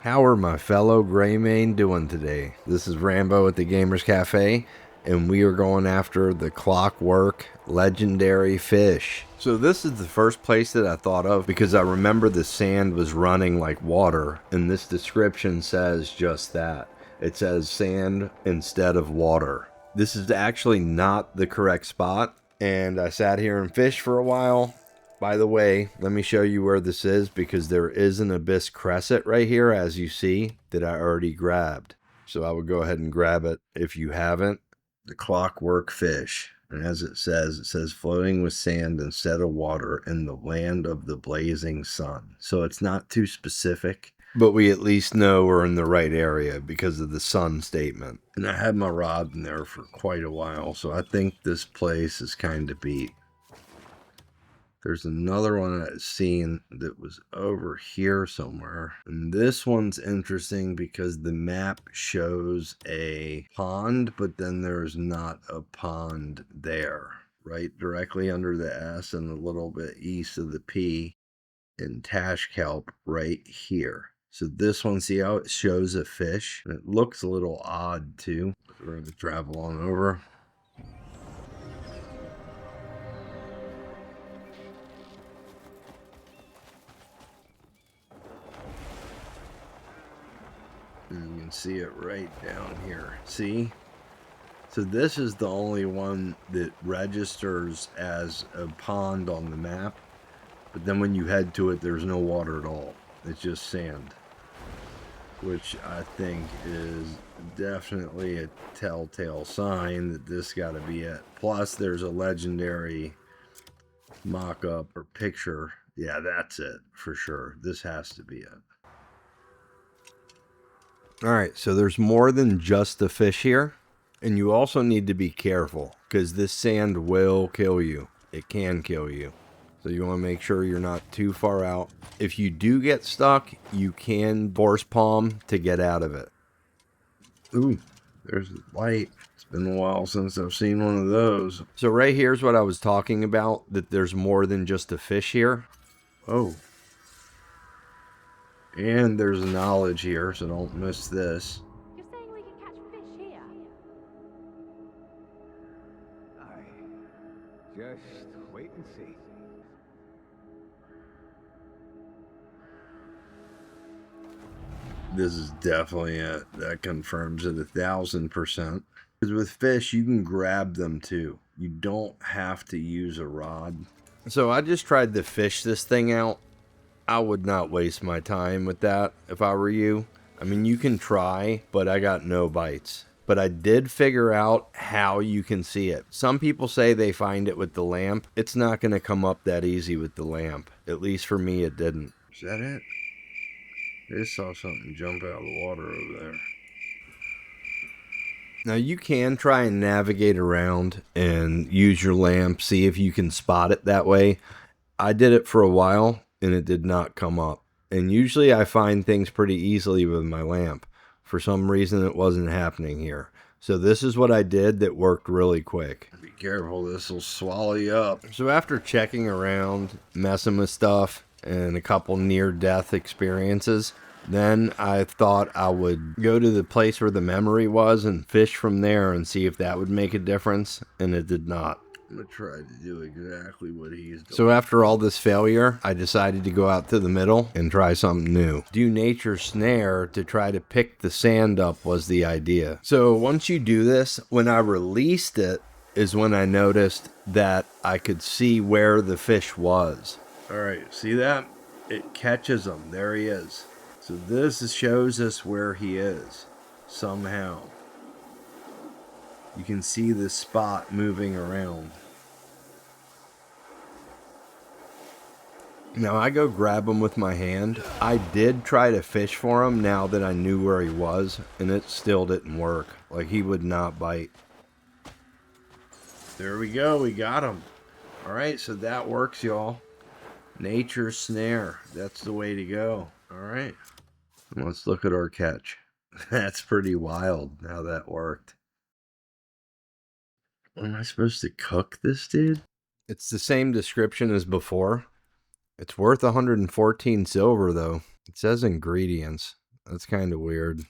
How are my fellow Greymane doing today? This is Rambo at the Gamers Cafe, and we are going after the Clockwork legendary fish. So this is the first place that I thought of because I remember the sand was running like water, and this description says just that. It says sand instead of water. This is actually not the correct spot, and I sat here and fished for a while. By the way, let me show you where this is because there is an abyss cresset right here, as you see, that I already grabbed. So I would go ahead and grab it if you haven't. The Clockwork Fish. And as it says floating with sand instead of water in the land of the blazing sun. So it's not too specific, but we at least know we're in the right area because of the sun statement. And I had my rod in there for quite a while, so I think this place is kind of beat. There's another one I've seen that was over here somewhere. And this one's interesting because the map shows a pond, but then there's not a pond there. Right directly under the S and a little bit east of the P in Tash Kelp right here. So this one, see how it shows a fish? And it looks a little odd too. We're going to travel on over. And you can see it right down here. See? So this is the only one that registers as a pond on the map. But then when you head to it, there's no water at all. It's just sand. Which I think is definitely a telltale sign that this got to be it. Plus, there's a legendary mock-up or picture. Yeah, that's it for sure. This has to be it. Alright, so there's more than just a fish here, and you also need to be careful, because this sand will kill you. It can kill you. So you want to make sure you're not too far out. If you do get stuck, you can force palm to get out of it. Ooh, there's a light. It's been a while since I've seen one of those. So right here's what I was talking about, that there's more than just a fish here. Oh. And there's knowledge here, so don't miss this. You're saying we can catch fish here? Just wait and see. This is definitely it. That confirms it 1000%. Because with fish, you can grab them too. You don't have to use a rod. So I just tried to fish this thing out. I would not waste my time with that if I were you. I mean, you can try, but I got no bites. But I did figure out how you can see it. Some people say they find it with the lamp. It's not going to come up that easy with the lamp. At least for me, it didn't. Is that it? I just saw something jump out of the water over there. Now you can try and navigate around and use your lamp, see if you can spot it that way. I did it for a while and it did not come up. And usually I find things pretty easily with my lamp. For some reason it wasn't happening here. So this is what I did that worked really quick. Be careful, this will swallow you up. So after checking around, messing with stuff, and a couple near-death experiences, then I thought I would go to the place where the memory was and fish from there and see if that would make a difference, and it did not. I'm going to try to do exactly what he's doing. So after all this failure, I decided to go out to the middle and try something new. Do nature's snare to try to pick the sand up was the idea. So once you do this, when I released it is when I noticed that I could see where the fish was. All right, see that? It catches him. There he is. So this shows us where he is somehow. You can see the spot moving around. Now I go grab him with my hand. I did try to fish for him now that I knew where he was, and it still didn't work. Like, he would not bite. There we go. We got him. All right, so that works, y'all. Nature's snare. That's the way to go. All right. Let's look at our catch. That's pretty wild how that worked. Am I supposed to cook this dude? It's the same description as before. It's worth 114 silver though. It says ingredients. That's kind of weird.